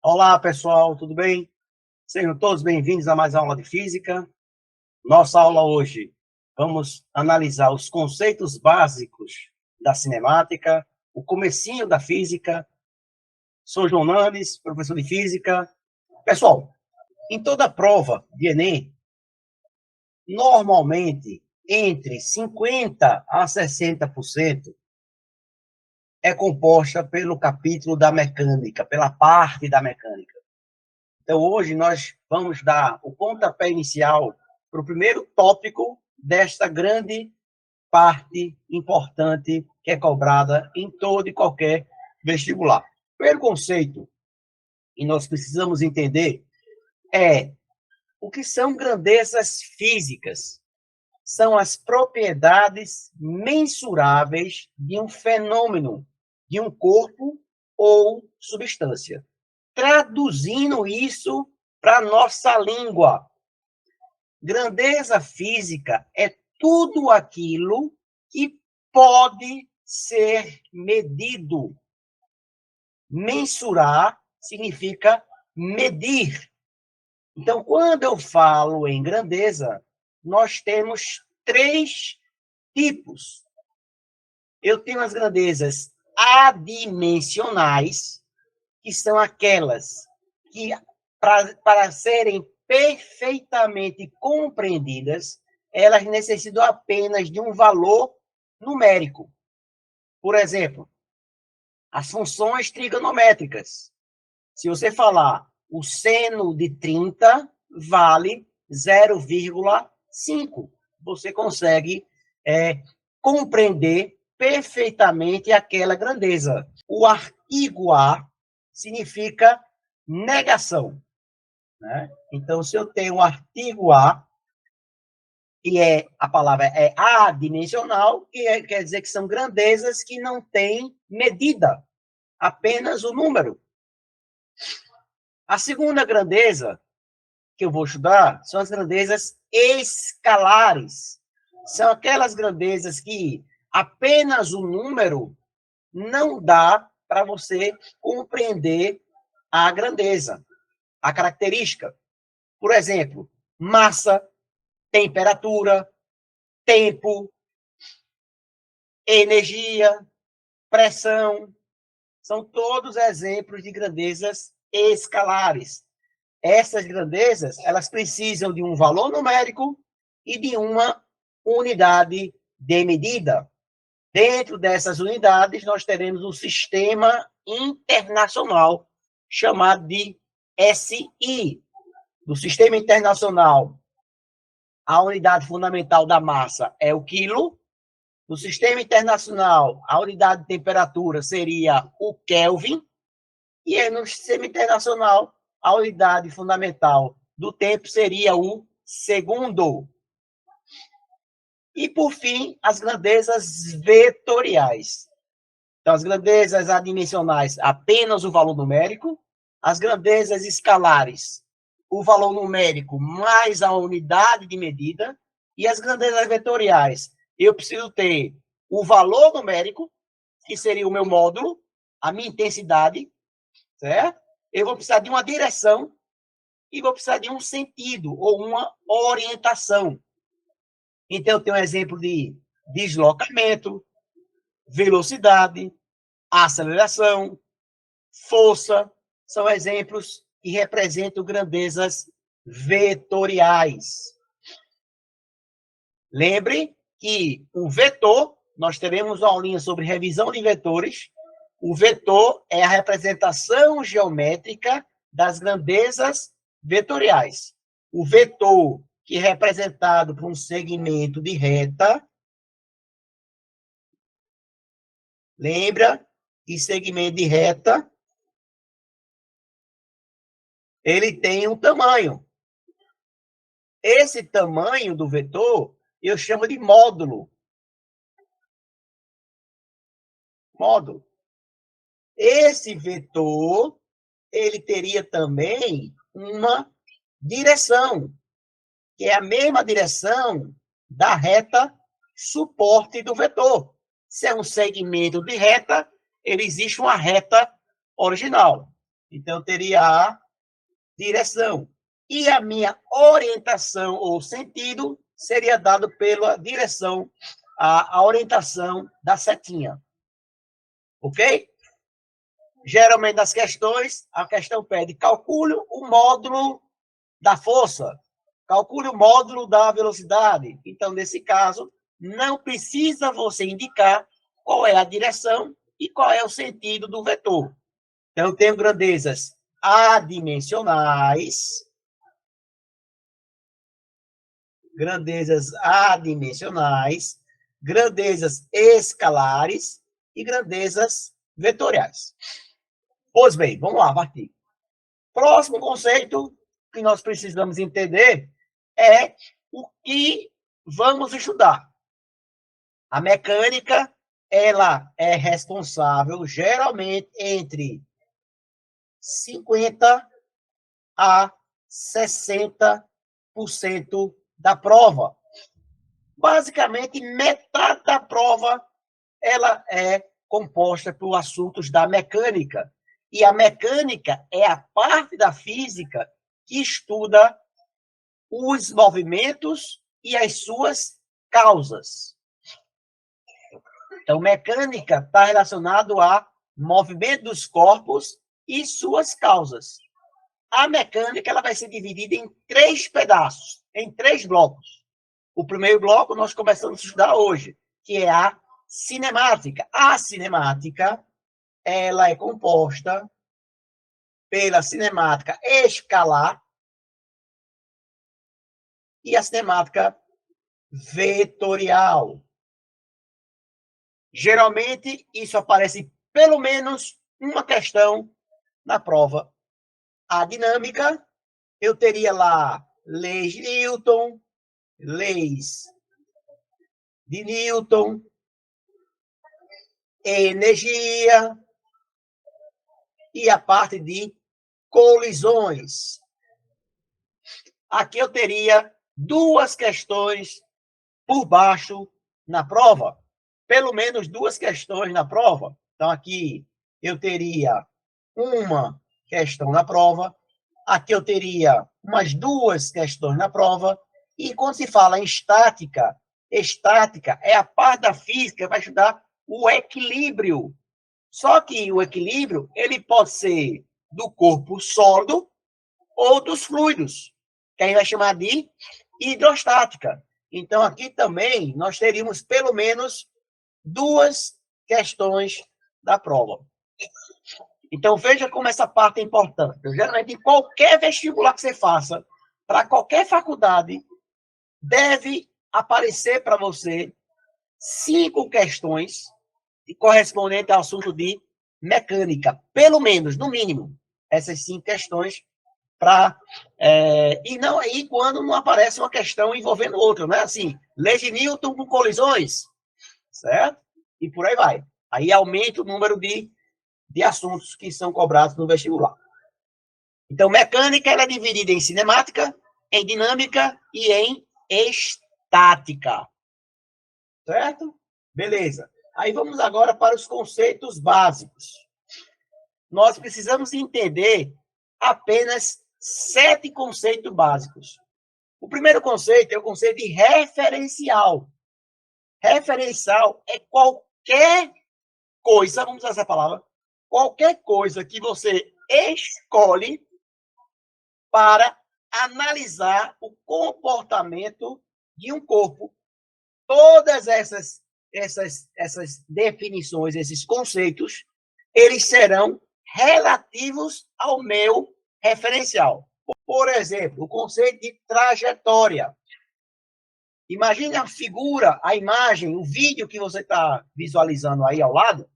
Olá, pessoal, tudo bem? Sejam todos bem-vindos a mais aula de física. Nossa aula hoje, vamos analisar os conceitos básicos da cinemática, o comecinho da física. Sou João Nanes, professor de física. Pessoal, em toda prova de Enem, normalmente, entre 50% a 60% é composta pelo capítulo da mecânica, pela parte da mecânica. Então, hoje nós vamos dar o pontapé inicial para o primeiro tópico desta grande parte importante que é cobrada em todo e qualquer vestibular. O primeiro conceito que nós precisamos entender é o que são grandezas físicas. São as propriedades mensuráveis de um fenômeno, de um corpo ou substância. Traduzindo isso para a nossa língua, grandeza física é tudo aquilo que pode ser medido. Mensurar significa medir. Então, quando eu falo em grandeza, nós temos três tipos. Eu tenho as grandezas adimensionais, que são aquelas que, para serem perfeitamente compreendidas, elas necessitam apenas de um valor numérico. Por exemplo, as funções trigonométricas. Se você falar o seno de 30 vale 0,5, você consegue compreender perfeitamente aquela grandeza. O artigo A significa negação, né? Então, se eu tenho um artigo A, e a palavra é adimensional, quer dizer que são grandezas que não têm medida, apenas o número. A segunda grandeza que eu vou estudar são as grandezas escalares. São aquelas grandezas que apenas o número não dá para você compreender a grandeza, a característica. Por exemplo, massa, temperatura, tempo, energia, pressão, são todos exemplos de grandezas escalares. Essas grandezas, elas precisam de um valor numérico e de uma unidade de medida. Dentro dessas unidades, nós teremos um sistema internacional chamado de SI. No sistema internacional, a unidade fundamental da massa é o quilo. No sistema internacional, a unidade de temperatura seria o Kelvin. E no sistema internacional, a unidade fundamental do tempo seria o segundo. E, por fim, as grandezas vetoriais. Então, as grandezas adimensionais, apenas o valor numérico. As grandezas escalares, o valor numérico mais a unidade de medida. E as grandezas vetoriais, eu preciso ter o valor numérico, que seria o meu módulo, a minha intensidade, certo? Eu vou precisar de uma direção e vou precisar de um sentido ou uma orientação. Então, eu tenho um exemplo de deslocamento, velocidade, aceleração, força, são exemplos que representam grandezas vetoriais. Lembre que o vetor, nós teremos uma aulinha sobre revisão de vetores. O vetor é a representação geométrica das grandezas vetoriais. O vetor, que é representado por um segmento de reta, lembra que segmento de reta, ele tem um tamanho. Esse tamanho do vetor, eu chamo de módulo. Módulo. Esse vetor, ele teria também uma direção, que é a mesma direção da reta suporte do vetor. Se é um segmento de reta, ele existe uma reta original. Então, eu teria a direção. E a minha orientação ou sentido seria dado pela direção, a orientação da setinha. Ok? Geralmente, nas questões, a questão pede calcule o módulo da força, calcule o módulo da velocidade. Então, nesse caso, não precisa você indicar qual é a direção e qual é o sentido do vetor. Então, eu tenho grandezas adimensionais, grandezas escalares e grandezas vetoriais. Pois bem, vamos lá, partir. Próximo conceito que nós precisamos entender é o que vamos estudar. A mecânica, ela é responsável, geralmente, entre 50% a 60% da prova. Basicamente, metade da prova ela é composta por assuntos da mecânica. E a mecânica é a parte da física que estuda os movimentos e as suas causas. Então, mecânica está relacionado a movimento dos corpos e suas causas. A mecânica ela vai ser dividida em 3 pedaços, em 3 blocos. O primeiro bloco nós começamos a estudar hoje, que é a cinemática. A cinemática ela é composta pela cinemática escalar e a cinemática vetorial. Geralmente, isso aparece pelo menos uma questão na prova. A dinâmica, eu teria lá leis de Newton, leis de Newton, energia e a parte de colisões. Aqui eu teria 2 questões por baixo na prova. Pelo menos 2 questões na prova. Então, aqui eu teria uma questão na prova. Aqui eu teria umas 2 questões na prova. E quando se fala em estática, estática é a parte da física que vai estudar o equilíbrio. Só que o equilíbrio ele pode ser do corpo sólido ou dos fluidos, que a gente vai chamar de hidrostática. Então, aqui também nós teríamos pelo menos 2 questões da prova. Então, veja como essa parte é importante. Geralmente, em qualquer vestibular que você faça, para qualquer faculdade, deve aparecer para você 5 questões correspondentes ao assunto de mecânica. Pelo menos, no mínimo, essas 5 questões e não aí quando não aparece uma questão envolvendo outra, né? Assim, leis de Newton com colisões, certo? E por aí vai. Aí aumenta o número de assuntos que são cobrados no vestibular. Então, mecânica ela é dividida em cinemática, em dinâmica e em estática. Certo? Beleza. Aí vamos agora para os conceitos básicos. Nós precisamos entender apenas 7 conceitos básicos. O primeiro conceito é o conceito de referencial. Referencial é qualquer coisa, vamos usar essa palavra, qualquer coisa que você escolhe para analisar o comportamento de um corpo. Todas essas definições, esses conceitos, eles serão relativos ao meu referencial. Por exemplo, o conceito de trajetória. Imagine a figura, a imagem, o vídeo que você está visualizando aí ao lado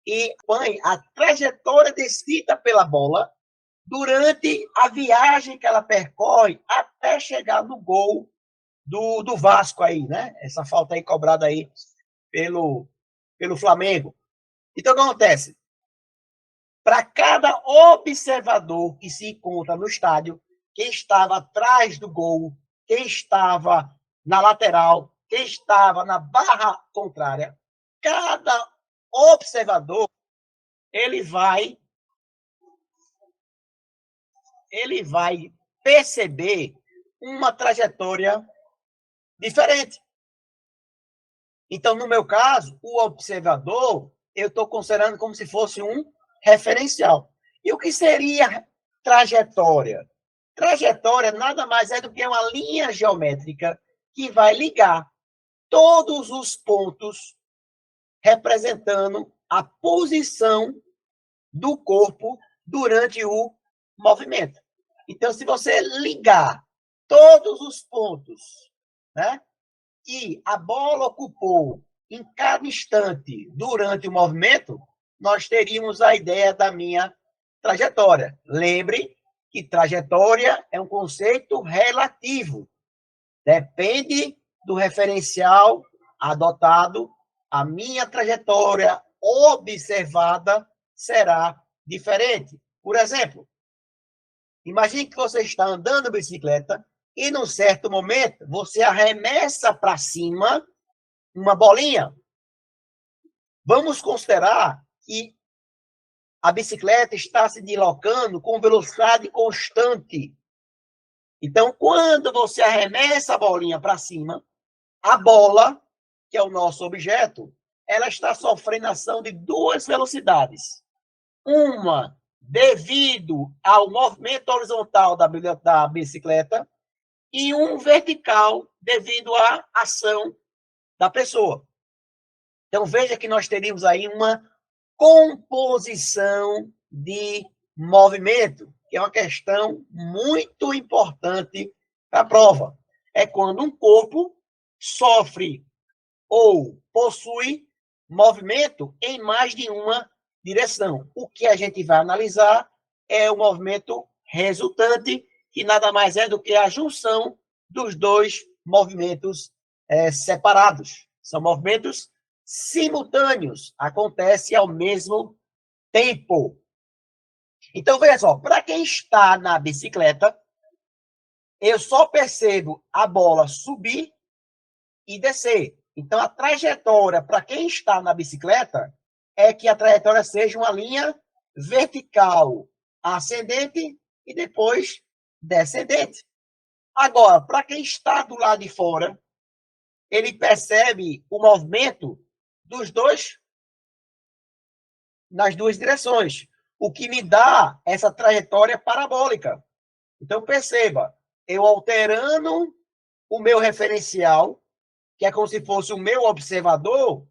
e acompanhe a trajetória descrita pela bola durante a viagem que ela percorre até chegar no gol do Vasco aí, né? Essa falta aí cobrada aí pelo Flamengo. Então, o que acontece? Para cada observador que se encontra no estádio, quem estava atrás do gol, quem estava na lateral, quem estava na barra contrária, cada observador ele vai ele vai perceber uma trajetória diferente. Então, no meu caso, o observador, eu estou considerando como se fosse um referencial. E o que seria trajetória? Trajetória nada mais é do que uma linha geométrica que vai ligar todos os pontos representando a posição do corpo durante o movimento. Então, se você ligar todos os pontos, né, que a bola ocupou em cada instante durante o movimento, nós teríamos a ideia da minha trajetória. Lembre que trajetória é um conceito relativo. Depende do referencial adotado, a minha trajetória observada será diferente. Por exemplo, imagine que você está andando de bicicleta e, num certo momento, você arremessa para cima uma bolinha. Vamos considerar que a bicicleta está se deslocando com velocidade constante. Então, quando você arremessa a bolinha para cima, a bola, que é o nosso objeto, ela está sofrendo ação de duas velocidades. Uma devido ao movimento horizontal da bicicleta e um vertical devido à ação da pessoa. Então, veja que nós teríamos aí uma composição de movimento, que é uma questão muito importante para a prova. É quando um corpo sofre ou possui movimento em mais de uma direção. O que a gente vai analisar é o movimento resultante, que nada mais é do que a junção dos dois movimentos separados. São movimentos simultâneos, acontece ao mesmo tempo. Então, veja só, para quem está na bicicleta, eu só percebo a bola subir e descer. Então, a trajetória para quem está na bicicleta é que a trajetória seja uma linha vertical, ascendente e depois descendente. Agora, para quem está do lado de fora, ele percebe o movimento dos dois nas duas direções, o que me dá essa trajetória parabólica. Então, perceba, eu alterando o meu referencial, que é como se fosse o meu observador,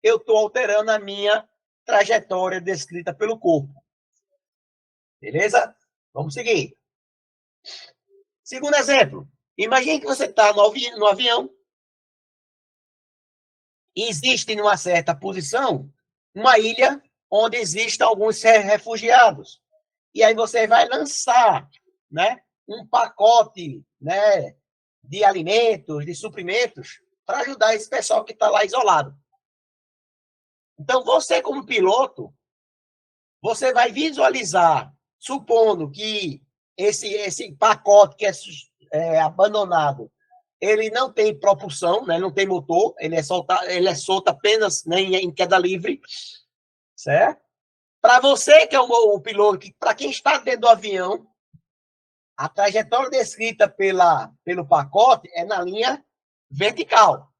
eu estou alterando a minha trajetória descrita pelo corpo. Beleza? Vamos seguir. Segundo exemplo. Imagine que você está no avião e existe, numa certa posição, uma ilha onde existem alguns refugiados. E aí você vai lançar, né, um pacote, né, de alimentos, de suprimentos, para ajudar esse pessoal que está lá isolado. Então, você, como piloto, você vai visualizar, supondo que esse pacote que é abandonado, ele não tem propulsão, né, não tem motor, ele é solto apenas, né, em queda livre, certo? Para você, que é o piloto, para quem está dentro do avião, a trajetória descrita pelo pacote é na linha vertical.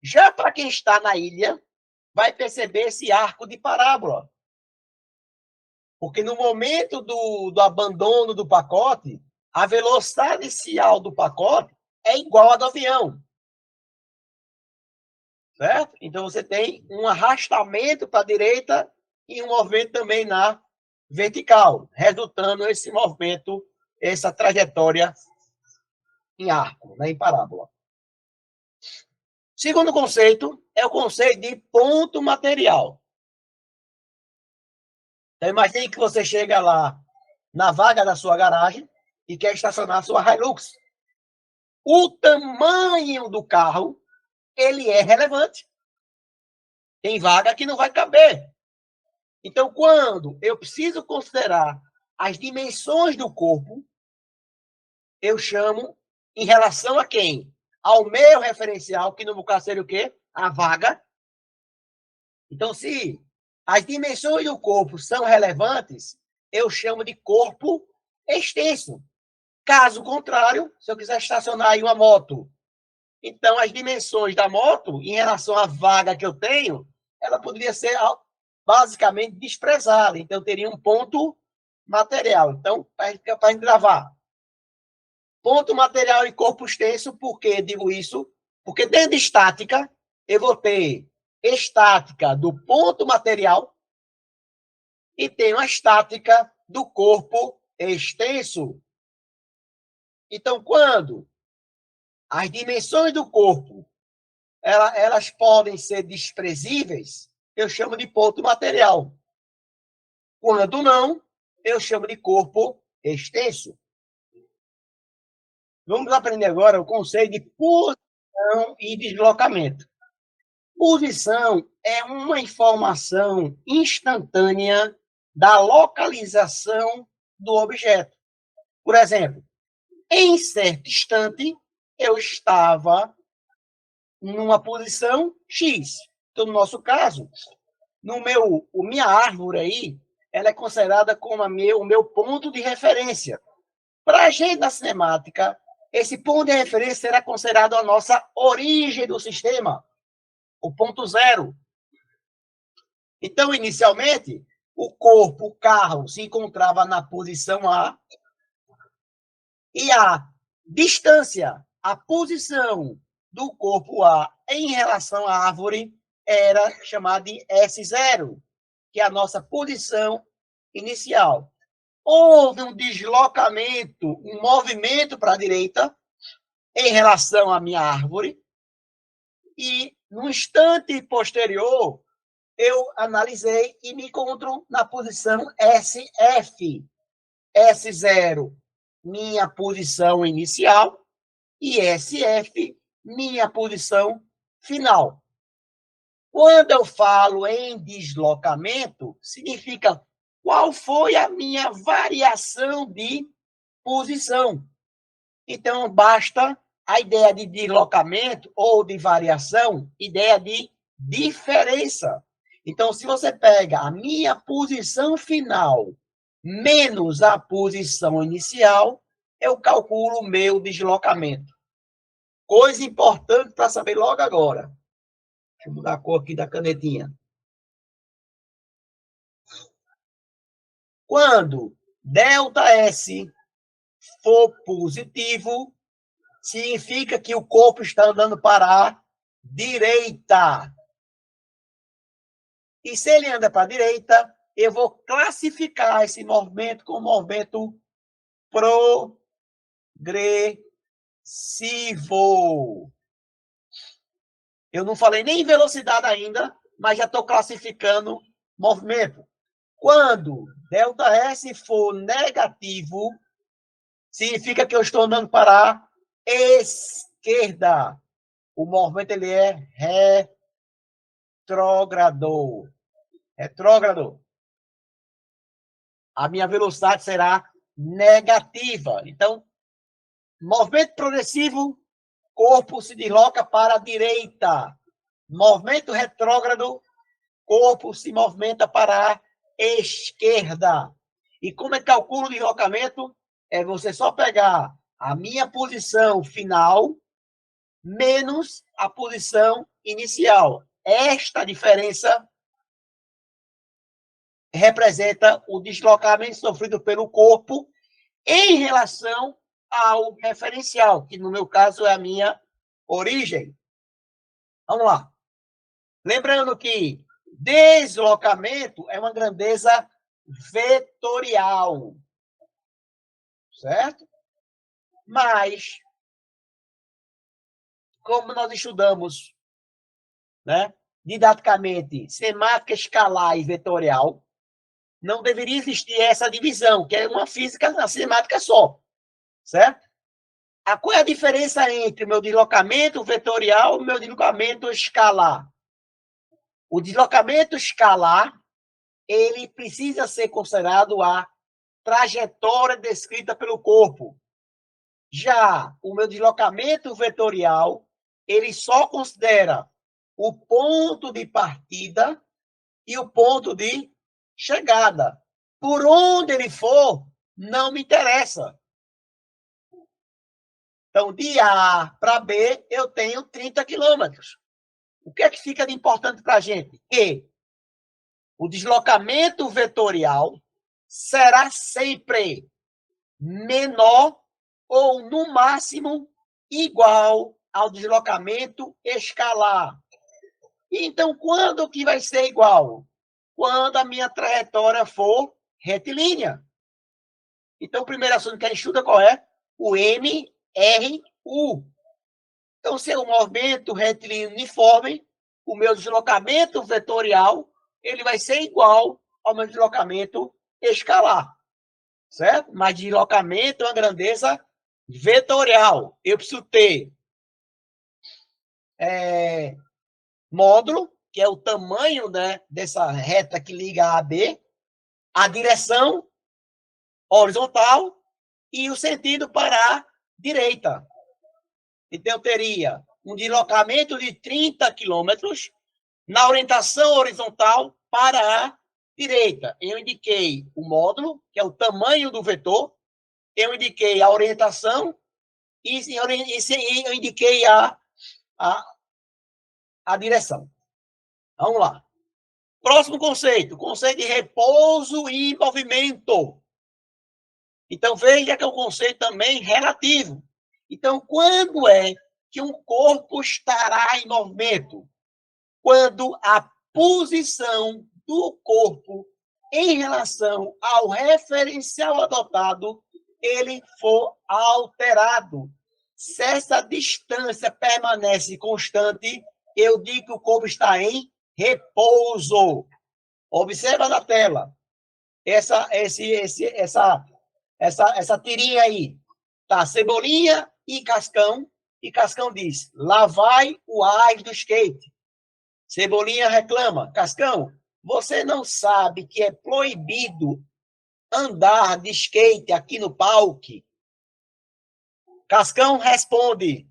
Já para quem está na ilha, vai perceber esse arco de parábola. Porque no momento do abandono do pacote, a velocidade inicial do pacote é igual à do avião. Certo? Então, você tem um arrastamento para a direita e um movimento também na vertical, resultando esse movimento, essa trajetória em arco, né, em parábola. Segundo conceito é o conceito de ponto material. Então, imagine que você chega lá na vaga da sua garagem e quer estacionar a sua Hilux. O tamanho do carro, ele é relevante. Tem vaga que não vai caber. Então, quando eu preciso considerar as dimensões do corpo, eu chamo em relação a quem? Ao meu referencial, que no meu caso seria o quê? A vaga. Então, se as dimensões do corpo são relevantes, eu chamo de corpo extenso. Caso contrário, se eu quiser estacionar aí uma moto, então as dimensões da moto, em relação à vaga que eu tenho, ela poderia ser basicamente desprezada. Então, eu teria um ponto material. Então, para a gente gravar. Ponto material e corpo extenso, por que digo isso? Porque dentro de estática, eu vou ter estática do ponto material e tenho a estática do corpo extenso. Então, quando as dimensões do corpo elas podem ser desprezíveis, eu chamo de ponto material. Quando não, eu chamo de corpo extenso. Vamos aprender agora o conceito de posição e deslocamento. Posição é uma informação instantânea da localização do objeto. Por exemplo, em certo instante, eu estava numa posição X. Então, no nosso caso, minha árvore aí, ela é considerada como o meu ponto de referência. Para a gente da cinemática, esse ponto de referência será considerado a nossa origem do sistema, o ponto zero. Então, inicialmente, o corpo, o carro, se encontrava na posição A e a distância, a posição do corpo A em relação à árvore era chamada de S0, que é a nossa posição inicial. Houve um deslocamento, um movimento para a direita em relação à minha árvore e, no instante posterior, eu analisei e me encontro na posição SF. S0, minha posição inicial, e SF, minha posição final. Quando eu falo em deslocamento, significa qual foi a minha variação de posição. Então, basta a ideia de deslocamento ou de variação, ideia de diferença. Então, se você pega a minha posição final menos a posição inicial, eu calculo o meu deslocamento. Coisa importante para saber logo agora. Deixa eu mudar a cor aqui da canetinha. Quando ΔS for positivo, significa que o corpo está andando para a direita. E se ele anda para a direita, eu vou classificar esse movimento como movimento progressivo. Eu não falei nem em velocidade ainda, mas já estou classificando movimento. Quando ΔS for negativo, significa que eu estou andando para a esquerda. O movimento ele é retrógrado. Retrógrado. A minha velocidade será negativa. Então, movimento progressivo, corpo se desloca para a direita. Movimento retrógrado, corpo se movimenta para a esquerda. E como é que calcula o deslocamento? É você só pegar a minha posição final menos a posição inicial. Esta diferença representa o deslocamento sofrido pelo corpo em relação ao referencial, que no meu caso é a minha origem. Vamos lá. Lembrando que deslocamento é uma grandeza vetorial, certo? Mas, como nós estudamos, né, didaticamente, semática escalar e vetorial, não deveria existir essa divisão, que é uma física na semática só, certo? Qual é a diferença entre o meu deslocamento vetorial e o meu deslocamento escalar? O deslocamento escalar, ele precisa ser considerado a trajetória descrita pelo corpo. Já o meu deslocamento vetorial, ele só considera o ponto de partida e o ponto de chegada. Por onde ele for, não me interessa. Então, de A para B, eu tenho 30 quilômetros. O que é que fica de importante para a gente? Que o deslocamento vetorial será sempre menor ou, no máximo, igual ao deslocamento escalar. Então, quando que vai ser igual? Quando a minha trajetória for retilínea. Então, o primeiro assunto que a gente estuda qual é? O MRU. Então, se é um movimento retilíneo uniforme, o meu deslocamento vetorial ele vai ser igual ao meu deslocamento escalar, certo? Mas deslocamento é uma grandeza vetorial. Eu preciso ter módulo, que é o tamanho, né, dessa reta que liga A a B, a direção horizontal e o sentido para a direita. Então, eu teria um deslocamento de 30 quilômetros na orientação horizontal para a direita. Eu indiquei o módulo, que é o tamanho do vetor, eu indiquei a orientação e eu indiquei a direção. Vamos lá. Próximo conceito, conceito de repouso e movimento. Então, veja que é um conceito também relativo. Então, quando é que um corpo estará em movimento? Quando a posição do corpo em relação ao referencial adotado, ele for alterado. Se essa distância permanece constante, eu digo que o corpo está em repouso. Observa na tela. Essa tirinha aí. Tá, Cebolinha e Cascão. E Cascão diz, lá vai o ás do skate. Cebolinha reclama, Cascão, você não sabe que é proibido andar de skate aqui no parque? Cascão responde,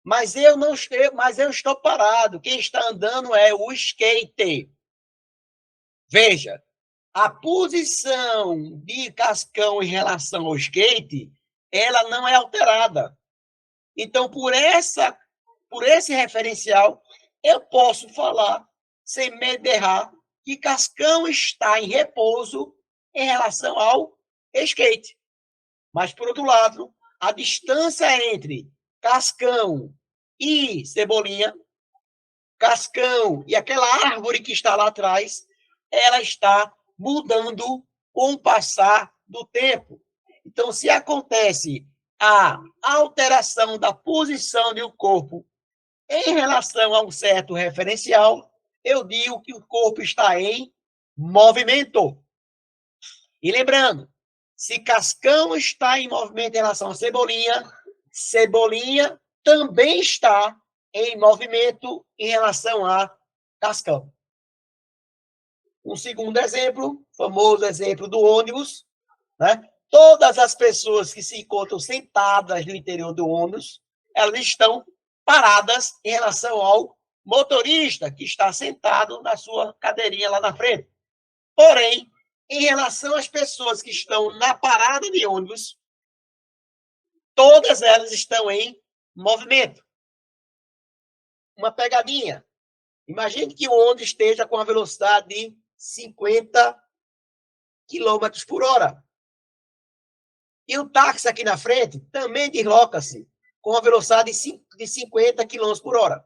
mas eu estou parado, quem está andando é o skate. Veja, a posição de Cascão em relação ao skate, ela não é alterada. Então, por esse referencial, eu posso falar, sem medo de errar, que Cascão está em repouso em relação ao skate. Mas, por outro lado, a distância entre Cascão e Cebolinha, Cascão e aquela árvore que está lá atrás, ela está mudando com o passar do tempo. Então, se acontece a alteração da posição de um corpo em relação a um certo referencial, eu digo que o corpo está em movimento. E lembrando, se Cascão está em movimento em relação a Cebolinha, Cebolinha também está em movimento em relação a Cascão. Um segundo exemplo, famoso exemplo do ônibus, né? Todas as pessoas que se encontram sentadas no interior do ônibus, elas estão paradas em relação ao motorista que está sentado na sua cadeirinha lá na frente. Porém, em relação às pessoas que estão na parada de ônibus, todas elas estão em movimento. Uma pegadinha. Imagine que o ônibus esteja com a velocidade de 50 km por hora. E o táxi aqui na frente também desloca-se com a velocidade de 50 km por hora.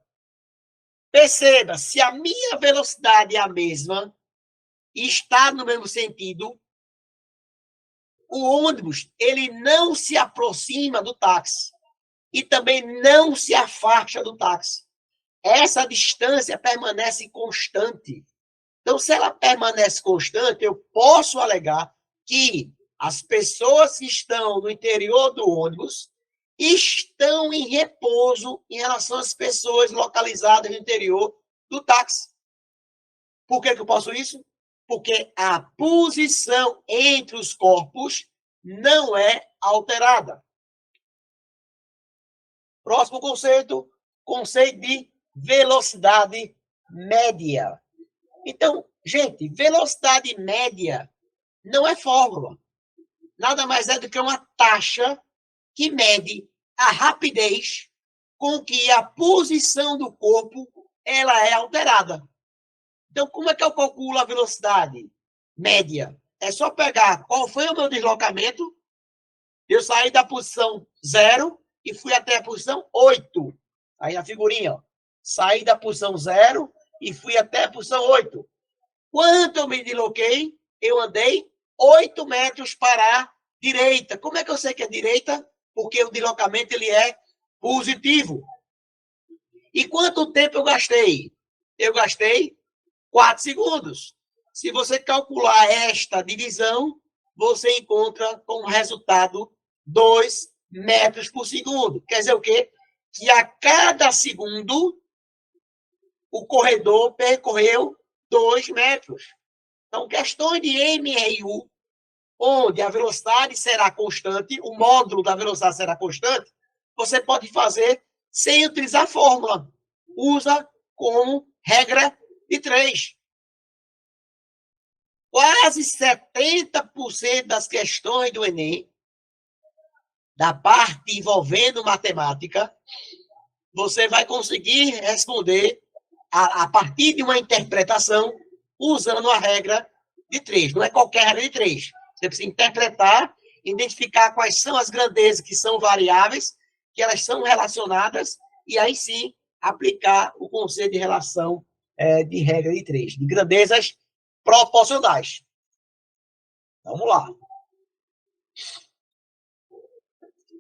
Perceba, se a minha velocidade é a mesma e está no mesmo sentido, o ônibus ele não se aproxima do táxi e também não se afasta do táxi. Essa distância permanece constante. Então, se ela permanece constante, eu posso alegar que as pessoas que estão no interior do ônibus estão em repouso em relação às pessoas localizadas no interior do táxi. Por que eu posso isso? Porque a posição entre os corpos não é alterada. Próximo conceito, conceito de velocidade média. Então, gente, velocidade média não é fórmula. Nada mais é do que uma taxa que mede a rapidez com que a posição do corpo ela é alterada. Então, como é que eu calculo a velocidade média? É só pegar qual foi o meu deslocamento. Eu saí da posição 0 e fui até a posição 8. Aí a figurinha, ó. Saí da posição 0 e fui até a posição 8. Quanto eu me desloquei? Eu andei 8 metros para a direita. Como é que eu sei que é direita? Porque o deslocamento ele é positivo. E quanto tempo eu gastei? Eu gastei 4 segundos. Se você calcular esta divisão, você encontra como resultado 2 metros por segundo. Quer dizer o quê? Que a cada segundo o corredor percorreu 2 metros. Então, questões de MRU, onde a velocidade será constante, o módulo da velocidade será constante, você pode fazer sem utilizar a fórmula. Usa como regra de 3. Quase 70% das questões do Enem, da parte envolvendo matemática, você vai conseguir responder a partir de uma interpretação usando a regra de 3. Não é qualquer regra de 3. Você precisa interpretar, identificar quais são as grandezas que são variáveis, que elas são relacionadas, e aí sim aplicar o conceito de relação de regra de 3, de grandezas proporcionais. Vamos lá.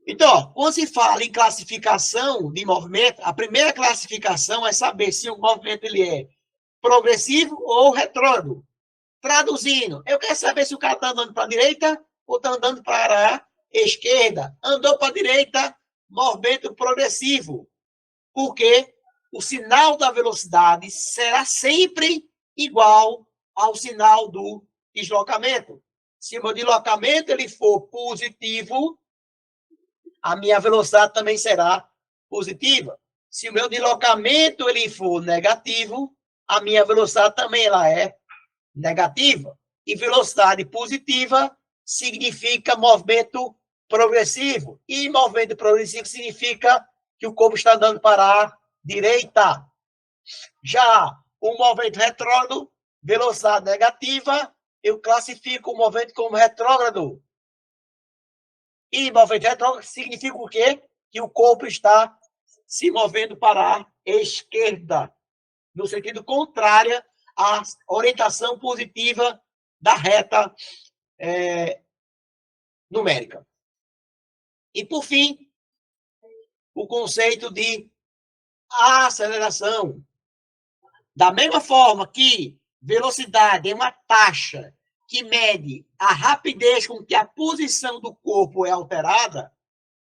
Então, quando se fala em classificação de movimento, a primeira classificação é saber se o movimento ele é progressivo ou retrógrado. Traduzindo, eu quero saber se o cara está andando para a direita ou está andando para a esquerda. Andou para a direita, movimento progressivo. Porque o sinal da velocidade será sempre igual ao sinal do deslocamento. Se o meu deslocamento ele for positivo, a minha velocidade também será positiva. Se o meu deslocamento ele for negativo, a minha velocidade também ela é negativa. E velocidade positiva significa movimento progressivo. E movimento progressivo significa que o corpo está andando para a direita. Já o movimento retrógrado, velocidade negativa, eu classifico o movimento como retrógrado. E movimento retrógrado significa o quê? Que o corpo está se movendo para a esquerda, no sentido contrário à orientação positiva da reta numérica. E, por fim, o conceito de aceleração. Da mesma forma que velocidade é uma taxa que mede a rapidez com que a posição do corpo é alterada,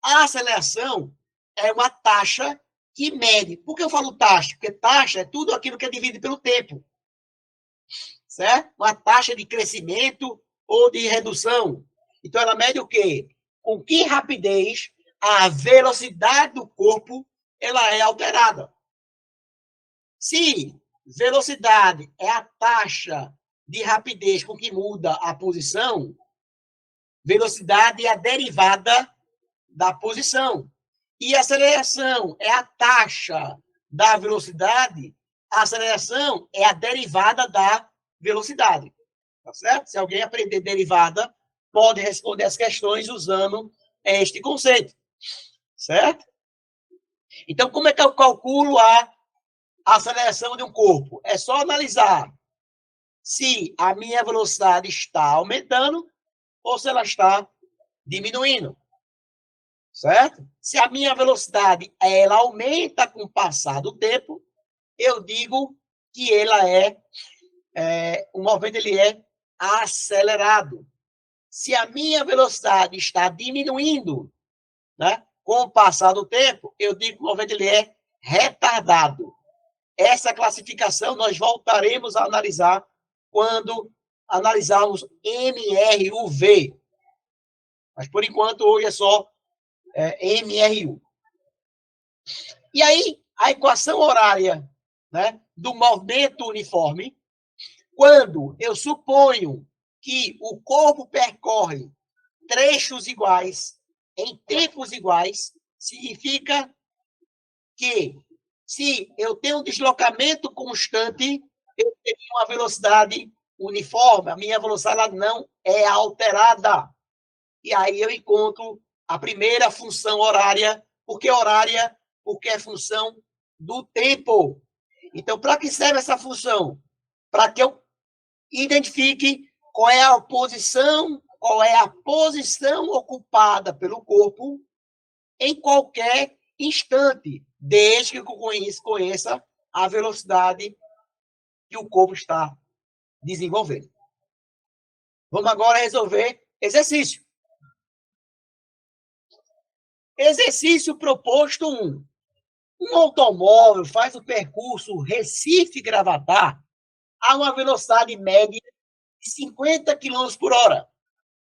a aceleração é uma taxa que mede. Por que eu falo taxa? Porque taxa é tudo aquilo que é dividido pelo tempo. Certo? Uma taxa de crescimento ou de redução. Então, ela mede o quê? Com que rapidez a velocidade do corpo ela é alterada. Se velocidade é a taxa de rapidez com que muda a posição, velocidade é a derivada da posição. E a aceleração é a taxa da velocidade, a aceleração é a derivada da velocidade. Tá certo? Se alguém aprender derivada, pode responder as questões usando este conceito. Certo? Então, como é que eu calculo a aceleração de um corpo? É só analisar se a minha velocidade está aumentando ou se ela está diminuindo. Certo? Se a minha velocidade ela aumenta com o passar do tempo, eu digo que ela o movimento ele é acelerado. Se a minha velocidade está diminuindo, né, com o passar do tempo, eu digo que o movimento ele é retardado. Essa classificação nós voltaremos a analisar quando analisarmos MRUV. Mas, por enquanto, hoje é só MRU. E aí, a equação horária, né, do movimento uniforme, quando eu suponho que o corpo percorre trechos iguais, em tempos iguais, significa que, se eu tenho um deslocamento constante, eu tenho uma velocidade uniforme, a minha velocidade não é alterada. E aí eu encontro a primeira função horária. Por que horária? Porque é função do tempo. Então, para que serve essa função? Para que eu identifique qual é a posição ocupada pelo corpo em qualquer instante, desde que eu conheça a velocidade que o corpo está desenvolvendo. Vamos agora resolver exercício. Exercício proposto 1. Um automóvel faz o percurso Recife-Gravatá a uma velocidade média de 50 km por hora.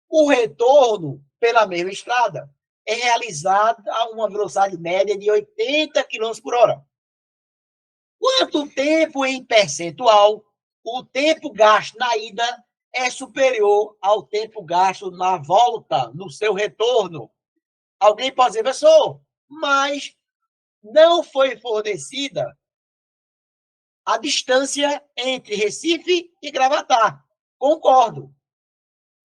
O retorno pela mesma estrada é realizado a uma velocidade média de 80 km por hora. Quanto tempo em percentual o tempo gasto na ida é superior ao tempo gasto na volta, no seu retorno? Alguém pode dizer, professor, mas não foi fornecida a distância entre Recife e Gravatá. Concordo.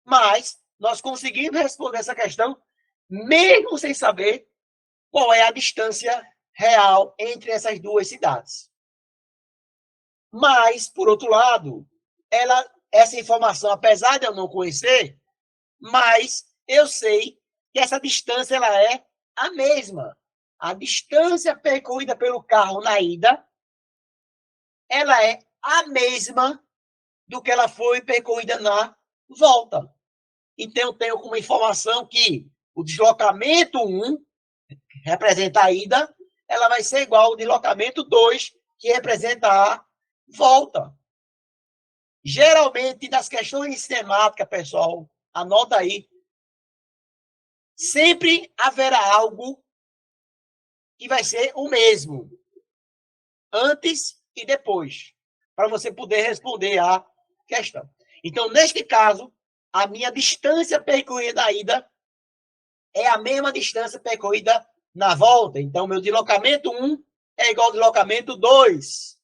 Mas nós conseguimos responder essa questão mesmo sem saber qual é a distância real entre essas duas cidades. Mas, por outro lado, essa informação, apesar de eu não conhecer, mas eu sei que essa distância ela é a mesma. A distância percorrida pelo carro na ida, ela é a mesma do que ela foi percorrida na volta. Então, eu tenho como informação que o deslocamento 1, que representa a ida, ela vai ser igual ao deslocamento 2, que representa a volta. Geralmente, nas questões de sistemática, pessoal, anota aí, sempre haverá algo que vai ser o mesmo, antes e depois, para você poder responder a questão. Então, neste caso, a minha distância percorrida na ida é a mesma distância percorrida na volta. Então, meu deslocamento 1 é igual ao deslocamento 2.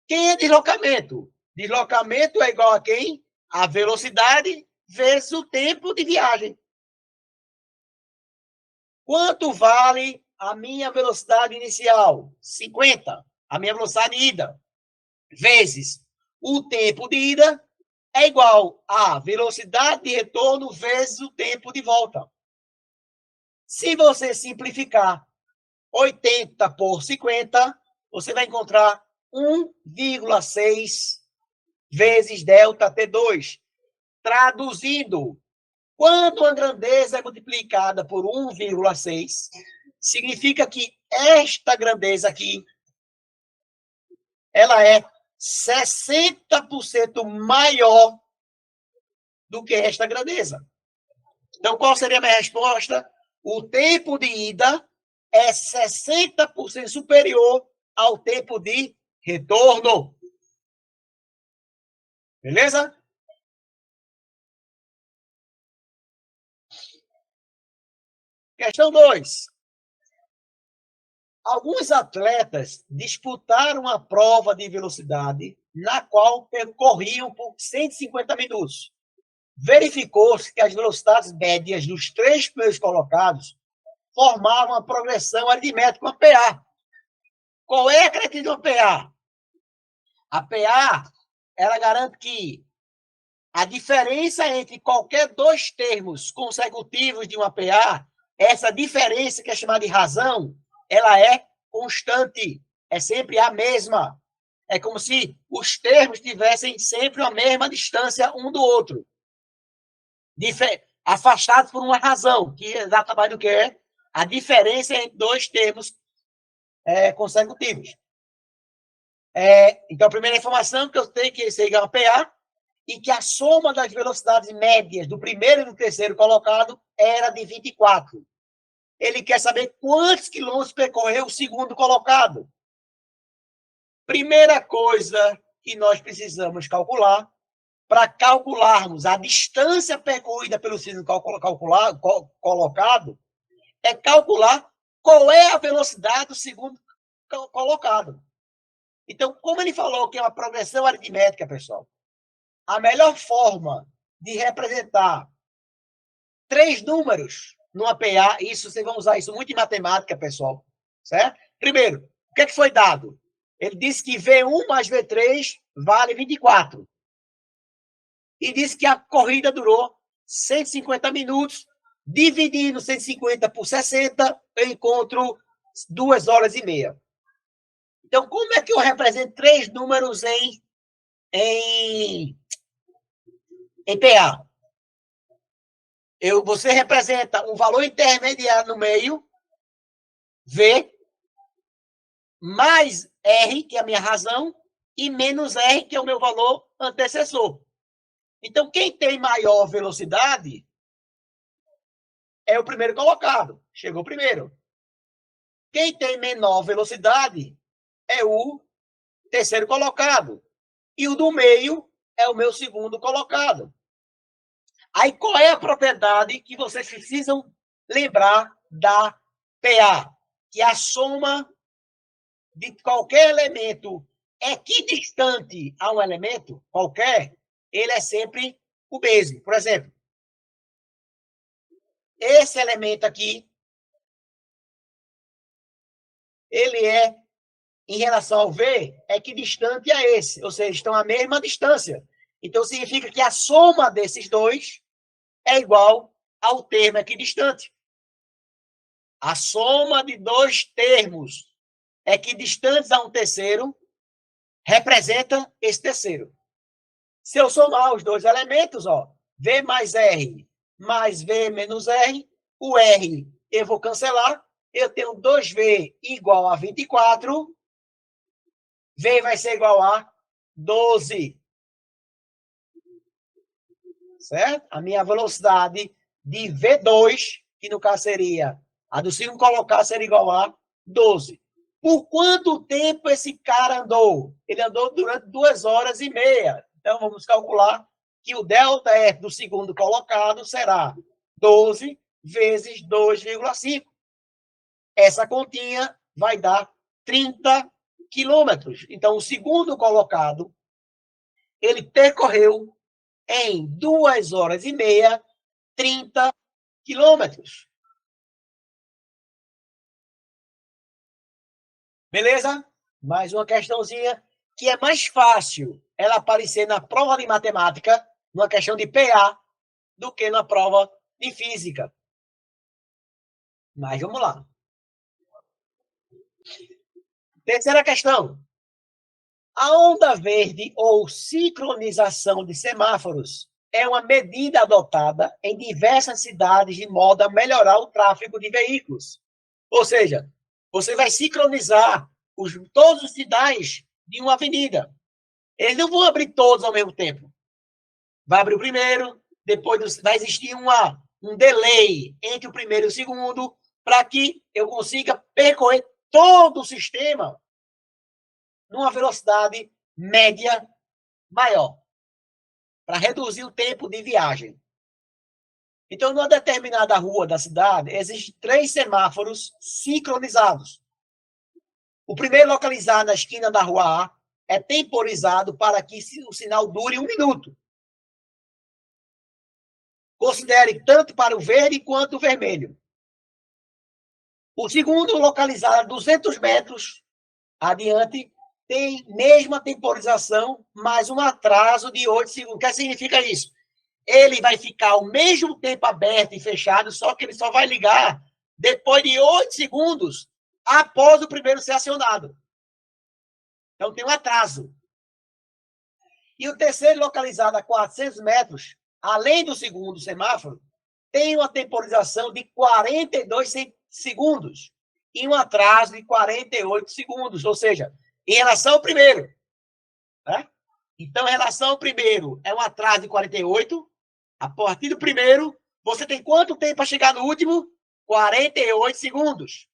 Quem é deslocamento? Deslocamento é igual a quem? A velocidade vezes o tempo de viagem. Quanto vale a minha velocidade inicial? 50. A minha velocidade de ida. Vezes o tempo de ida é igual a velocidade de retorno vezes o tempo de volta. Se você simplificar 80 por 50, você vai encontrar 1,6 vezes delta T2. Traduzindo, quando a grandeza é multiplicada por 1,6, significa que esta grandeza aqui, ela é 60% maior do que esta grandeza. Então, qual seria a minha resposta? O tempo de ida é 60% superior ao tempo de retorno. Beleza? Questão 2. Alguns atletas disputaram a prova de velocidade na qual percorriam por 150 minutos. Verificou-se que as velocidades médias dos 3 primeiros colocados formavam uma progressão aritmética, uma PA. Qual é a característica de uma PA? A PA, ela garante que a diferença entre qualquer dois termos consecutivos de uma PA, essa diferença que é chamada de razão, ela é constante, é sempre a mesma. É como se os termos tivessem sempre a mesma distância um do outro. Afastados por uma razão, que é exatamente o que é a diferença entre dois termos consecutivos. Então, a primeira informação que eu tenho que esse é igual a PA, e que a soma das velocidades médias do primeiro e do terceiro colocado era de 24. Ele quer saber quantos quilômetros percorreu o segundo colocado. Primeira coisa que nós precisamos calcular para calcularmos a distância percorrida pelo cilindro colocado, é calcular qual é a velocidade do segundo colocado. Então, como ele falou que é uma progressão aritmética, pessoal, a melhor forma de representar 3 números numa PA, isso vocês vão usar isso muito em matemática, pessoal, certo? Primeiro, o que é que foi dado? Ele disse que V1 mais V3 vale 24. E disse que a corrida durou 150 minutos, dividindo 150 por 60, eu encontro 2 horas e meia. Então, como é que eu represento 3 números em PA? Você representa um valor intermediário no meio, V, mais R, que é a minha razão, e menos R, que é o meu valor antecessor. Então, quem tem maior velocidade é o primeiro colocado. Chegou primeiro. Quem tem menor velocidade é o terceiro colocado. E o do meio é o meu segundo colocado. Aí, qual é a propriedade que vocês precisam lembrar da PA? Que a soma de qualquer elemento equidistante a um elemento qualquer, ele é sempre o mesmo. Por exemplo, esse elemento aqui, ele é, em relação ao V, equidistante a esse, ou seja, estão à mesma distância. Então, significa que a soma desses dois é igual ao termo equidistante. A soma de dois termos equidistantes a um terceiro representa esse terceiro. Se eu somar os dois elementos, ó, V mais R mais V menos R, o R eu vou cancelar, eu tenho 2V igual a 24, V vai ser igual a 12. Certo? A minha velocidade de V2, que no caso seria a do segundo colocado, seria igual a 12. Por quanto tempo esse cara andou? Ele andou durante 2 horas e meia. Então, vamos calcular que o delta F do segundo colocado será 12 vezes 2,5. Essa continha vai dar 30 quilômetros. Então, o segundo colocado, ele percorreu em 2 horas e meia, 30 quilômetros. Beleza? Mais uma questãozinha que é mais fácil ela aparecer na prova de matemática, numa questão de PA, do que na prova de física. Mas vamos lá. Terceira questão. A onda verde ou sincronização de semáforos é uma medida adotada em diversas cidades de modo a melhorar o tráfego de veículos. Ou seja, você vai sincronizar todos os sinais de uma avenida. Eles não vão abrir todos ao mesmo tempo. Vai abrir o primeiro, depois vai existir um delay entre o primeiro e o segundo, para que eu consiga percorrer todo o sistema numa velocidade média maior, para reduzir o tempo de viagem. Então, numa determinada rua da cidade, existem 3 semáforos sincronizados. O primeiro, localizado na esquina da rua A, é temporizado para que o sinal dure 1 minuto. Considere tanto para o verde quanto o vermelho. O segundo, localizado a 200 metros adiante, tem mesma temporização, mas um atraso de 8 segundos. O que significa isso? Ele vai ficar ao mesmo tempo aberto e fechado, só que ele só vai ligar depois de 8 segundos após o primeiro ser acionado. Então, tem um atraso. E o terceiro, localizado a 400 metros, além do segundo semáforo, tem uma temporização de 42 segundos e um atraso de 48 segundos, ou seja, em relação ao primeiro. Né? Então, em relação ao primeiro, é um atraso de 48. A partir do primeiro, você tem quanto tempo para chegar no último? 48 segundos.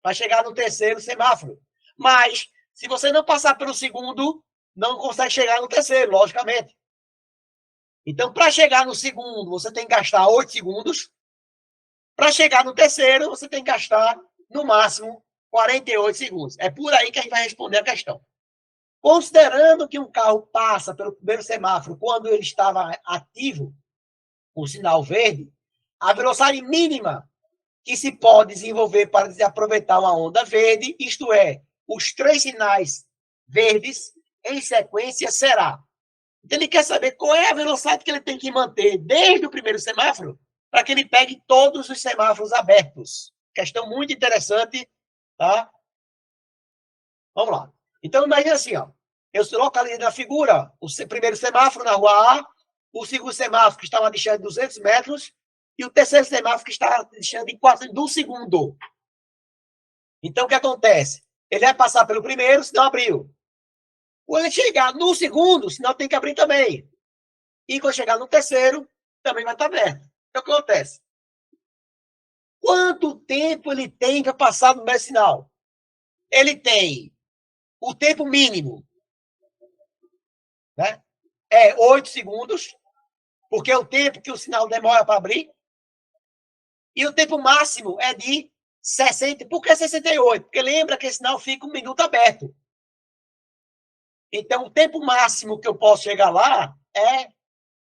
Para chegar no terceiro semáforo. Mas, se você não passar pelo segundo, não consegue chegar no terceiro, logicamente. Então, para chegar no segundo, você tem que gastar 8 segundos. Para chegar no terceiro, você tem que gastar, no máximo, 48 segundos. É por aí que a gente vai responder a questão. Considerando que um carro passa pelo primeiro semáforo quando ele estava ativo, o sinal verde, a velocidade mínima que se pode desenvolver para aproveitar uma onda verde, isto é, os 3 sinais verdes em sequência, será. Então, ele quer saber qual é a velocidade que ele tem que manter desde o primeiro semáforo para que ele pegue todos os semáforos abertos. Questão muito interessante, tá? Vamos lá. Então, imagina assim, ó. Eu localizei na figura o primeiro semáforo na rua A, o segundo semáforo que está a distância de 200 metros e o terceiro semáforo que está a distância de 4 de 1 segundo. Então, o que acontece? Ele vai passar pelo primeiro, se não abriu. Quando ele chegar no segundo, senão tem que abrir também. E quando chegar no terceiro, também vai estar aberto. Então, o que acontece? Quanto tempo ele tem para passar no meu sinal? Ele tem o tempo mínimo, né? É 8 segundos, porque é o tempo que o sinal demora para abrir. E o tempo máximo é de 60. Por que 68? Porque lembra que esse sinal fica 1 minuto aberto. Então, o tempo máximo que eu posso chegar lá é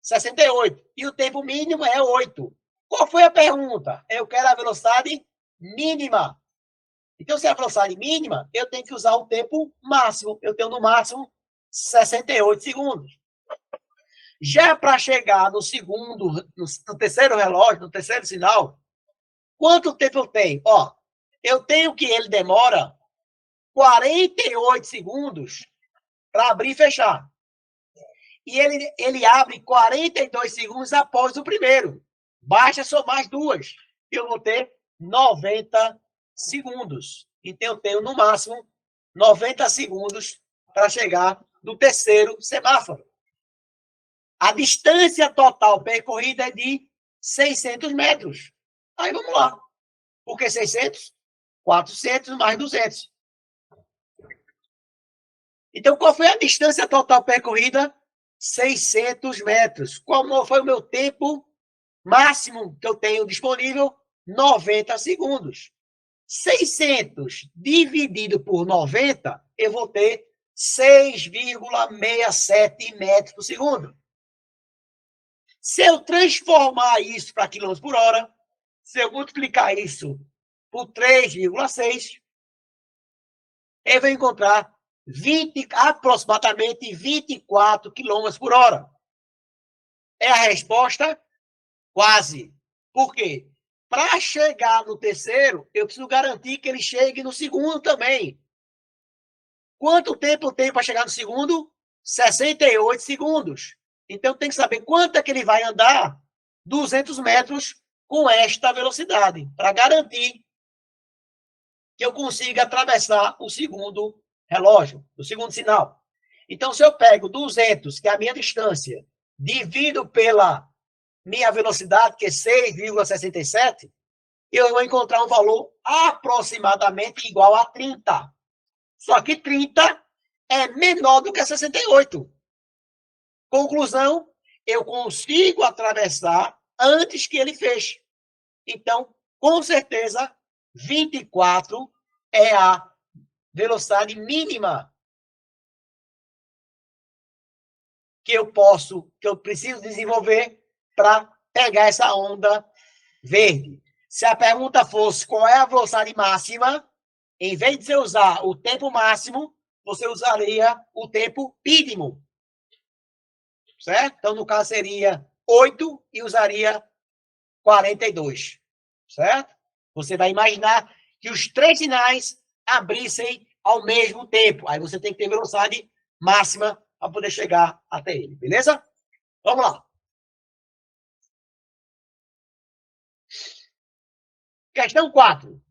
68. E o tempo mínimo é 8. Qual foi a pergunta? Eu quero a velocidade mínima. Então, se é a velocidade mínima, eu tenho que usar o tempo máximo. Eu tenho, no máximo, 68 segundos. Já para chegar no segundo, no terceiro relógio, no terceiro sinal, quanto tempo eu tenho? Ó, eu tenho que ele demora 48 segundos para abrir e fechar. E ele abre 42 segundos após o primeiro. Basta somar as duas. Eu vou ter 90 segundos. Então, eu tenho, no máximo, 90 segundos para chegar no terceiro semáforo. A distância total percorrida é de 600 metros. Aí, vamos lá. Por que 600? 400 mais 200. Então, qual foi a distância total percorrida? 600 metros. Qual foi o meu tempo máximo que eu tenho disponível? 90 segundos. 600 dividido por 90, eu vou ter 6,67 metros por segundo. Se eu transformar isso para quilômetros por hora, se eu multiplicar isso por 3,6, eu vou encontrar aproximadamente 24 quilômetros por hora. É a resposta? Quase. Por quê? Para chegar no terceiro, eu preciso garantir que ele chegue no segundo também. Quanto tempo eu tenho para chegar no segundo? 68 segundos. Então, tem que saber quanto é que ele vai andar 200 metros com esta velocidade, para garantir que eu consiga atravessar o segundo relógio, o segundo sinal. Então, se eu pego 200, que é a minha distância, divido pela minha velocidade, que é 6,67, eu vou encontrar um valor aproximadamente igual a 30. Só que 30 é menor do que 68. Conclusão, eu consigo atravessar antes que ele feche. Então, com certeza, 24 é a velocidade mínima que eu preciso desenvolver para pegar essa onda verde. Se a pergunta fosse qual é a velocidade máxima, em vez de você usar o tempo máximo, você usaria o tempo mínimo. Certo? Então, no caso, seria 8 e usaria 42. Certo? Você vai imaginar que os 3 sinais abrissem ao mesmo tempo. Aí você tem que ter velocidade máxima para poder chegar até ele. Beleza? Vamos lá. Questão 4.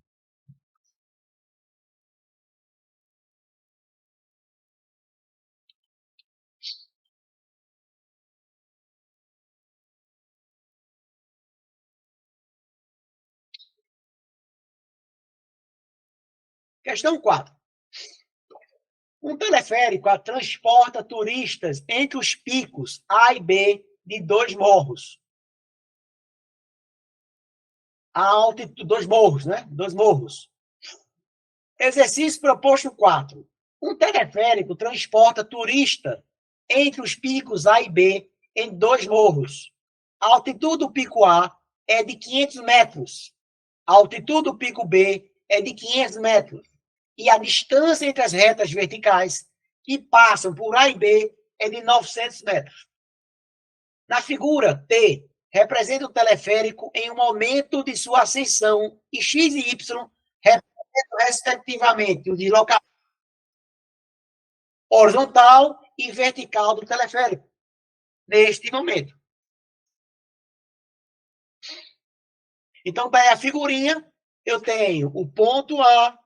Questão 4. Um teleférico transporta turistas entre os picos A e B de 2 morros. A altitude, 2 morros, né? 2 morros. Exercício proposto 4. Um teleférico transporta turista entre os picos A e B em 2 morros. A altitude do pico A é de 500 metros. A altitude do pico B é de 500 metros. E a distância entre as retas verticais que passam por A e B é de 900 metros. Na figura T, representa o teleférico em um momento de sua ascensão e X e Y representam, respectivamente, o deslocamento horizontal e vertical do teleférico, neste momento. Então, para a figurinha, eu tenho o ponto A,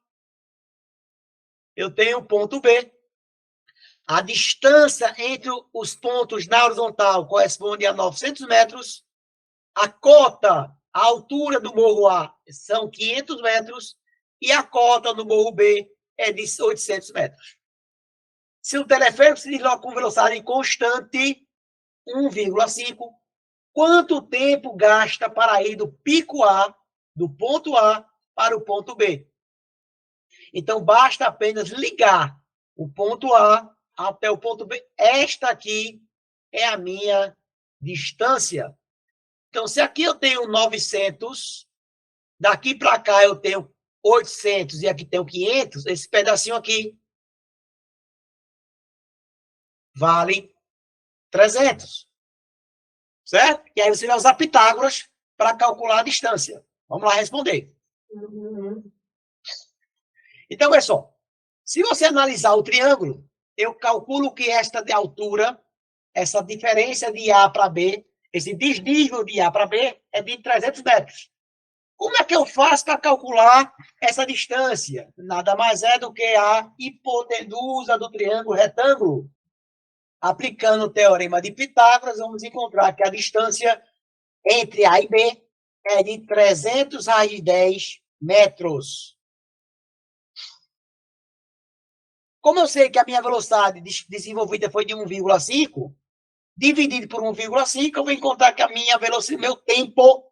eu tenho o ponto B. A distância entre os pontos na horizontal corresponde a 900 metros. A cota, a altura do morro A são 500 metros. E a cota do morro B é de 800 metros. Se o teleférico se desloca com velocidade constante, 1,5, quanto tempo gasta para ir do pico A, do ponto A, para o ponto B? Então, basta apenas ligar o ponto A até o ponto B. Esta aqui é a minha distância. Então, se aqui eu tenho 900, daqui para cá eu tenho 800 e aqui tenho 500, esse pedacinho aqui vale 300. Certo? E aí você vai usar Pitágoras para calcular a distância. Vamos lá responder. Então, pessoal, se você analisar o triângulo, eu calculo que esta de altura, essa diferença de A para B, esse desnível de A para B é de 300 metros. Como é que eu faço para calcular essa distância? Nada mais é do que a hipotenusa do triângulo retângulo. Aplicando o teorema de Pitágoras, vamos encontrar que a distância entre A e B é de 300 raiz de 10 metros. Como eu sei que a minha velocidade desenvolvida foi de 1,5, dividido por 1,5, eu vou encontrar que a minha velocidade, meu tempo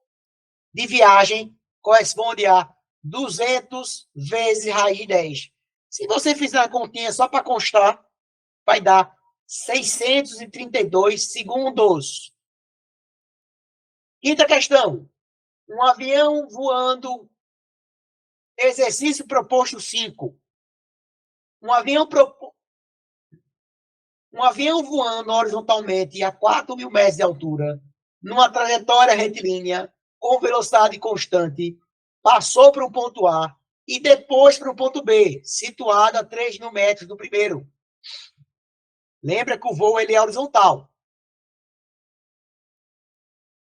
de viagem corresponde a 200 vezes raiz de 10. Se você fizer a continha só para constar, vai dar 632 segundos. Quinta questão. Um avião voando, exercício proposto 5. Um avião voando horizontalmente a 4.000 metros de altura, numa trajetória retilínea, com velocidade constante, passou para o ponto A e depois para o ponto B, situado a 3.000 metros do primeiro. Lembra que o voo ele é horizontal.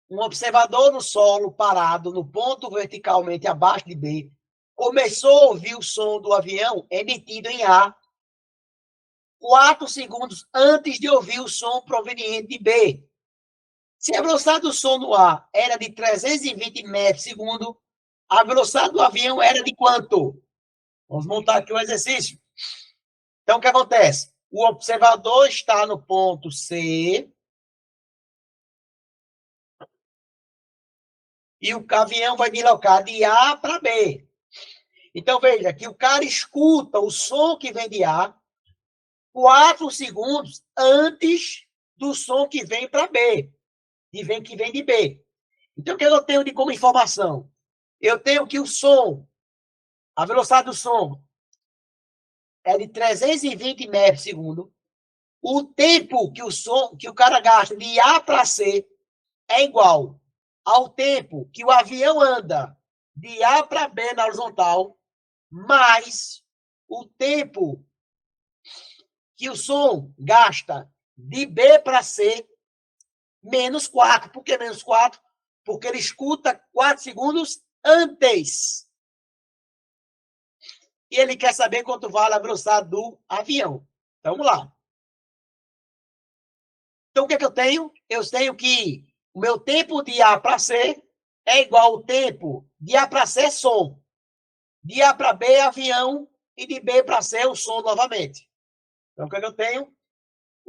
Um observador no solo, parado no ponto verticalmente abaixo de B, começou a ouvir o som do avião emitido em A 4 segundos antes de ouvir o som proveniente de B. Se a velocidade do som no A era de 320 metros por segundo, a velocidade do avião era de quanto? Vamos montar aqui o exercício. Então, o que acontece? O observador está no ponto C e o avião vai deslocar de A para B. Então, veja que o cara escuta o som que vem de A 4 segundos antes do som que vem para B, que vem de B. Então, o que eu tenho de como informação? Eu tenho que o som, a velocidade do som é de 320 metros por segundo. O tempo que o cara gasta de A para C é igual ao tempo que o avião anda de A para B na horizontal, mais o tempo que o som gasta de B para C, menos 4. Por que menos 4? Porque ele escuta 4 segundos antes. E ele quer saber quanto vale a velocidade do avião. Então, vamos lá. Então, o que é que eu tenho? Eu tenho que o meu tempo de A para C é igual ao tempo de A para C, som. De A para B, avião. E de B para C, o som novamente. Então, o que é que eu tenho?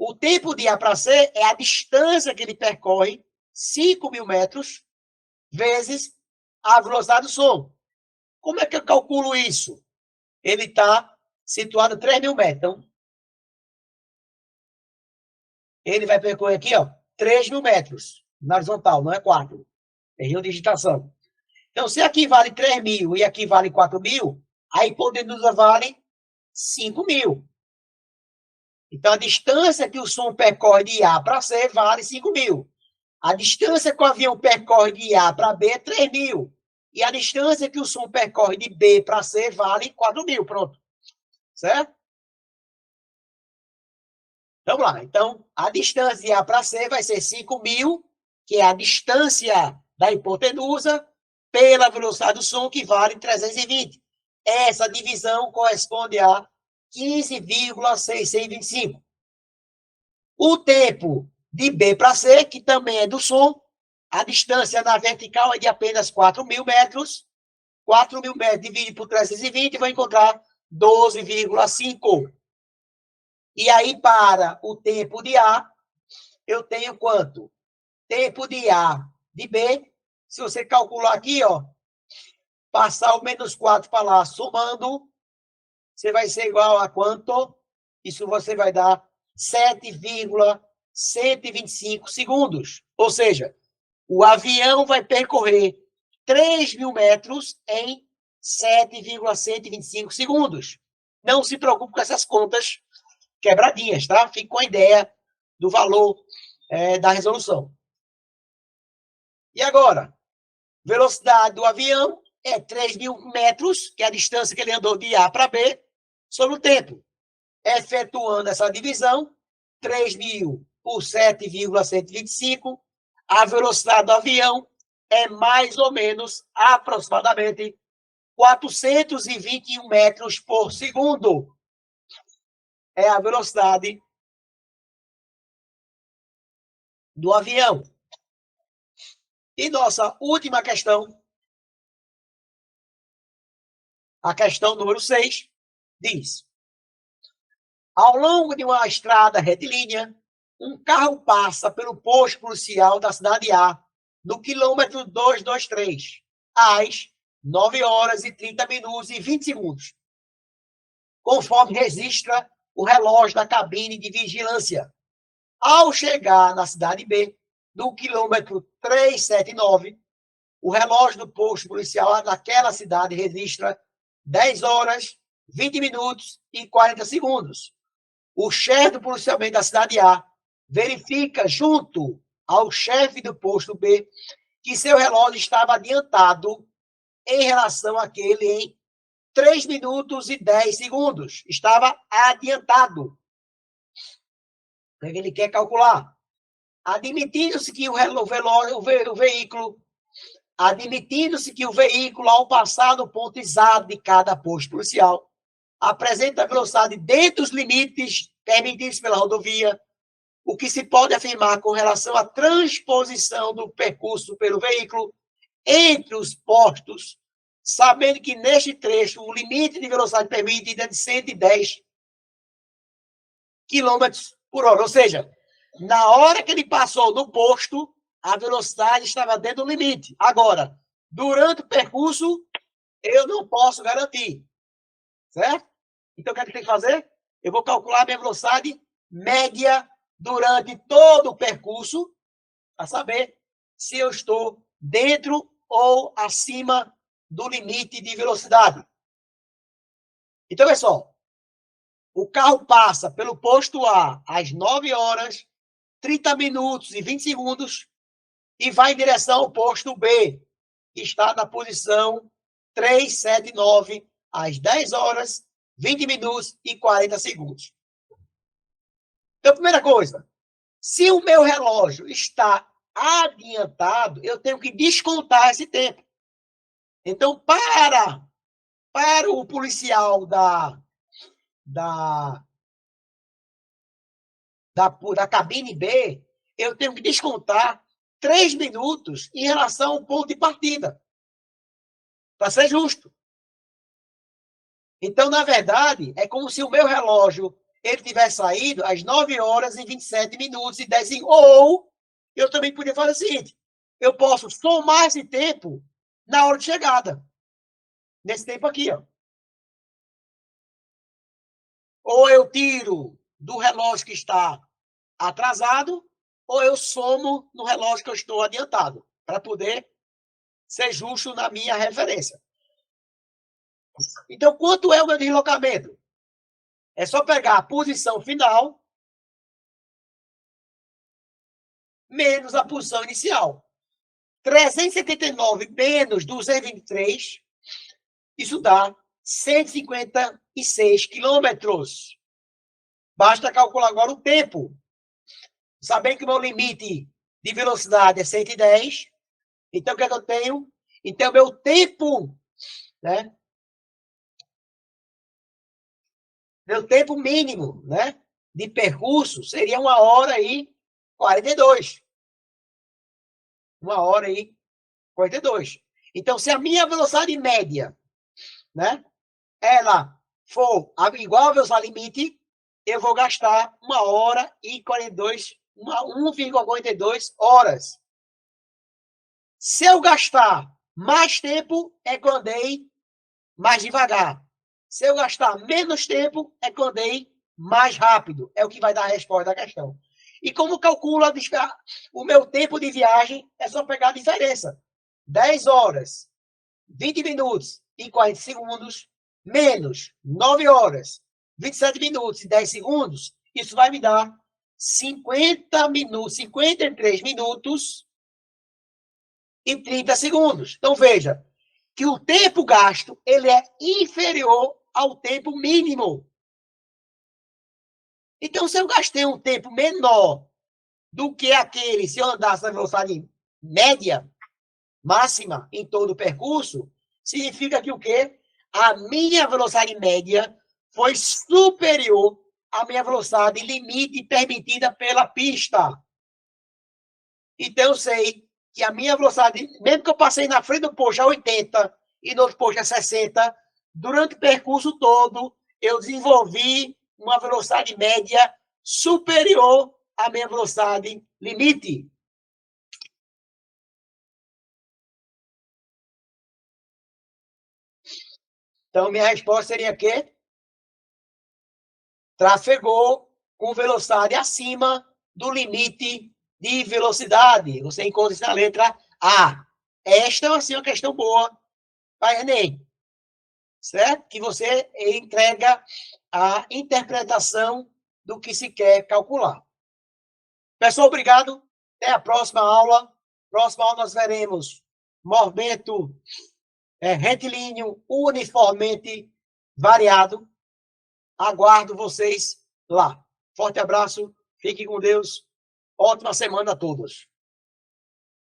O tempo de A para C é a distância que ele percorre, 5.000 metros, vezes a velocidade do som. Como é que eu calculo isso? Ele está situado a 3.000 metros. Então, ele vai percorrer aqui, ó, 3.000 metros na horizontal, não é 4. É de digitação. Então, se aqui vale 3.000 e aqui vale 4.000, a hipotenusa vale 5.000. Então, a distância que o som percorre de A para C vale 5.000. A distância que o avião percorre de A para B é 3.000. E a distância que o som percorre de B para C vale 4.000. Pronto. Certo? Vamos lá. Então, a distância de A para C vai ser 5.000, que é a distância da hipotenusa, pela velocidade do som, que vale 320. Essa divisão corresponde a 15,625. O tempo de B para C, que também é do som, a distância na vertical é de apenas 4.000 metros. 4.000 metros dividido por 320, vai encontrar 12,5. E aí, para o tempo de A, eu tenho quanto? Tempo de A de B, se você calcular aqui, ó, passar o menos 4 para lá, somando, você vai ser igual a quanto? Isso você vai dar 7,125 segundos. Ou seja, o avião vai percorrer 3.000 metros em 7,125 segundos. Não se preocupe com essas contas quebradinhas, tá? Fique com a ideia do valor da resolução. E agora? Velocidade do avião é 3.000 metros, que é a distância que ele andou de A para B, sobre o tempo. Efetuando essa divisão, 3.000 por 7,125, a velocidade do avião é mais ou menos, aproximadamente, 421 metros por segundo. É a velocidade do avião. E nossa última questão, a questão número 6, diz: ao longo de uma estrada retilínea, um carro passa pelo posto policial da cidade A, no quilômetro 223, às 9 horas e 30 minutos e 20 segundos, conforme registra o relógio da cabine de vigilância. Ao chegar na cidade B, no quilômetro 379, o relógio do posto policial daquela cidade registra 10 horas, 20 minutos e 40 segundos. O chefe do policiamento da cidade A verifica, junto ao chefe do posto B, que seu relógio estava adiantado em relação àquele em 3 minutos e 10 segundos. Estava adiantado. O que ele quer calcular? Admitindo-se que o veículo, ao passar no ponto exato de cada posto policial, apresenta velocidade dentro dos limites permitidos pela rodovia, o que se pode afirmar com relação à transposição do percurso pelo veículo entre os postos, sabendo que neste trecho o limite de velocidade permitida é de 110 km por hora. Ou seja, na hora que ele passou no posto, a velocidade estava dentro do limite. Agora, durante o percurso, eu não posso garantir. Certo? Então, o que é que tem que fazer? Eu vou calcular a minha velocidade média durante todo o percurso, para saber se eu estou dentro ou acima do limite de velocidade. Então, pessoal, o carro passa pelo posto A às 9 horas, 30 minutos e 20 segundos e vai em direção ao posto B, que está na posição 379, às 10 horas, 20 minutos e 40 segundos. Então, primeira coisa, se o meu relógio está adiantado, eu tenho que descontar esse tempo. Então, para o policial da cabine B, eu tenho que descontar 3 minutos em relação ao ponto de partida, para ser justo. Então, na verdade, é como se o meu relógio ele tiver saído às 9 horas e 27 minutos e 10 segundos. Ou eu também podia fazer o seguinte: eu posso somar esse tempo na hora de chegada. Nesse tempo aqui, ó. Ou eu tiro do relógio que está atrasado, ou eu somo no relógio que eu estou adiantado, para poder ser justo na minha referência. Então, quanto é o meu deslocamento? É só pegar a posição final menos a posição inicial. 379 menos 223, isso dá 156 quilômetros. Basta calcular agora o tempo. Sabendo que o meu limite de velocidade é 110, então o que é que eu tenho? Então, meu tempo, né? Meu tempo mínimo, né? De percurso seria 1h42. 1h42. Então, se a minha velocidade média, né? Ela for igual ao velocidade limite, eu vou gastar 1h42, 1,42 horas. Se eu gastar mais tempo, é que eu andei mais devagar. Se eu gastar menos tempo, é que eu andei mais rápido. É o que vai dar a resposta da questão. E como calcula o meu tempo de viagem, é só pegar a diferença. 10 horas, 20 minutos e 40 segundos, menos 9 horas, 27 minutos e 10 segundos, isso vai me dar 50 minutos, 53 minutos e 30 segundos. Então, veja que o tempo gasto ele é inferior ao tempo mínimo. Então, se eu gastei um tempo menor do que aquele se eu andasse na velocidade média, máxima, em todo o percurso, significa que o quê? A minha velocidade média foi superior à minha velocidade limite permitida pela pista. Então, eu sei que a minha velocidade, mesmo que eu passei na frente do posto a 80 e no outro posto a 60, durante o percurso todo, eu desenvolvi uma velocidade média superior à minha velocidade limite. Então, minha resposta seria que trafegou com velocidade acima do limite de velocidade. Você encontra isso na letra A. Esta é assim, uma questão boa para Enem, certo? Que você entrega a interpretação do que se quer calcular. Pessoal, obrigado. Até a próxima aula. Próxima aula nós veremos movimento retilíneo uniformemente variado. Aguardo vocês lá. Forte abraço. Fiquem com Deus. Ótima semana a todos.